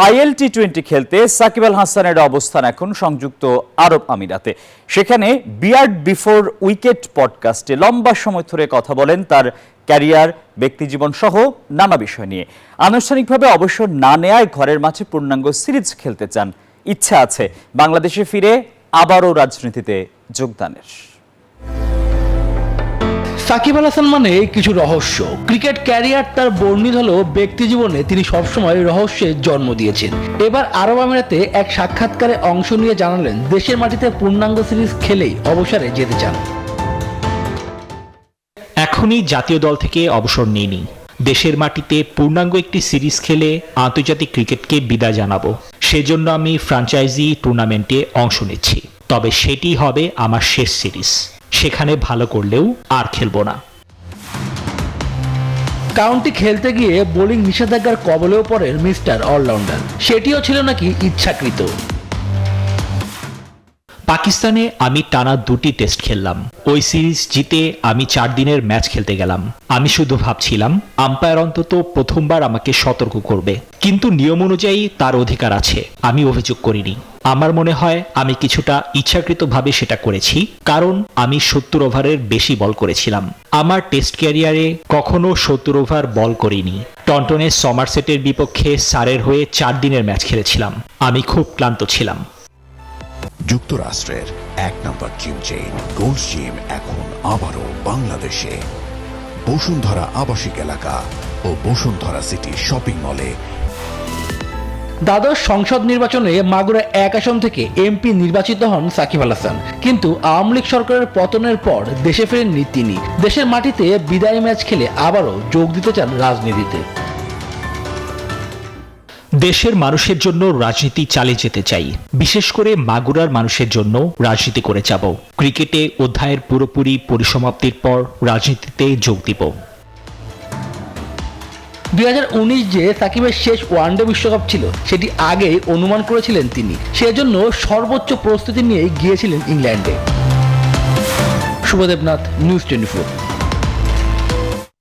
IL টি-20 খেলতে সাকিব আল হাসানের অবস্থান এখন সংযুক্ত আরব আমিরাতে। সেখানে বিয়ার্ড বিফোর উইকেট পডকাস্টে লম্বা সময় ধরে কথা বলেন তার ক্যারিয়ার, ব্যক্তিজীবন সহ নানা বিষয় নিয়ে। আনুষ্ঠানিকভাবে অবসর না নেয়ায় ঘরের মাঠে পূর্ণাঙ্গ সিরিজ খেলতে চান। ইচ্ছা আছে বাংলাদেশে ফিরে আবারও রাজনীতিতে যোগদানের। সাকিব আল হাসান মানে কিছু রহস্য। ক্রিকেট ক্যারিয়ার তার বর্ণিল হলেও ব্যক্তি জীবনে তিনি সবসময় রহস্যের জন্ম দিয়েছেন। এবার আরব আমিরাতে এক সাক্ষাৎকারে অংশ নিয়ে জানালেন দেশের মাটিতে পূর্ণাঙ্গ সিরিজ খেলেই অবসরে যেতে চান। এখনই জাতীয় দল থেকে অবসর নিইনি, দেশের মাটিতে পূর্ণাঙ্গ একটি সিরিজ খেলে আন্তর্জাতিক ক্রিকেটকে বিদায় জানাবো। সেজন্য আমি ফ্র্যাঞ্চাইজি টুর্নামেন্টে অংশ নিচ্ছি, তবে সেটি হবে আমার শেষ সিরিজ। সেখানে ভালো করলেও আর খেলবো না। কাউন্টি খেলতে গিয়ে বোলিং নিষেধাজ্ঞার কবলেও পড়েন মিস্টার অলরাউন্ডার। সেটিও ছিল নাকি ইচ্ছাকৃত। পাকিস্তানে আমি টানা 2টি টেস্ট খেললাম। ওই সিরিজ জিতে আমি 4 দিনের ম্যাচ খেলতে গেলাম। আমি শুধু ভাবছিলাম আম্পায়ার অন্তত প্রথমবার আমাকে সতর্ক করবে, কিন্তু নিয়ম অনুযায়ী তার অধিকার আছে। আমি অভিযোগ করিনি। আমার মনে হয় আমি কিছুটা ইচ্ছাকৃতভাবে সেটা করেছি, কারণ আমি 70 ওভারের বেশি বল করেছিলাম। আমার টেস্ট ক্যারিয়ারে কখনো 70 ওভার বল করিনি। টন্টনের সমারসেটের বিপক্ষে সারের হয়ে 4 দিনের ম্যাচ খেলেছিলাম। আমি খুব ক্লান্ত ছিলাম। যুক্তরাষ্ট্রের 1 নম্বর জিম চেইন গোল্ড জিম এখন আবারও বাংলাদেশে। বসুন্ধরা আবাসিক এলাকা ও বসুন্ধরা সিটি শপিং মলে। দ্বাদশ সংসদ নির্বাচনে মাগুরা 1 আসন থেকে এমপি নির্বাচিত হন সাকিব আল হাসান, কিন্তু আওয়ামী লীগ সরকারের পতনের পর দেশে ফেরেননি তিনি। দেশের মাটিতে বিদায়ী ম্যাচ খেলে আবারও যোগ দিতে চান রাজনীতিতে। দেশের মানুষের জন্য রাজনীতি চালিয়ে যেতে চাই, বিশেষ করে মাগুরার মানুষের জন্য রাজনীতি করে যাব। ক্রিকেটে অধ্যায়ের পুরোপুরি পরিসমাপ্তির পর রাজনীতিতে যোগ দিব। 2019 যে সাকিবের শেষ ওয়ানডে বিশ্বকাপ ছিল, সেটি আগেই অনুমান করেছিলেন তিনি। সেজন্য সর্বোচ্চ প্রস্তুতি নিয়ে গিয়েছিলেন ইংল্যান্ডে। শুভদেবনাথ, নিউজ 24।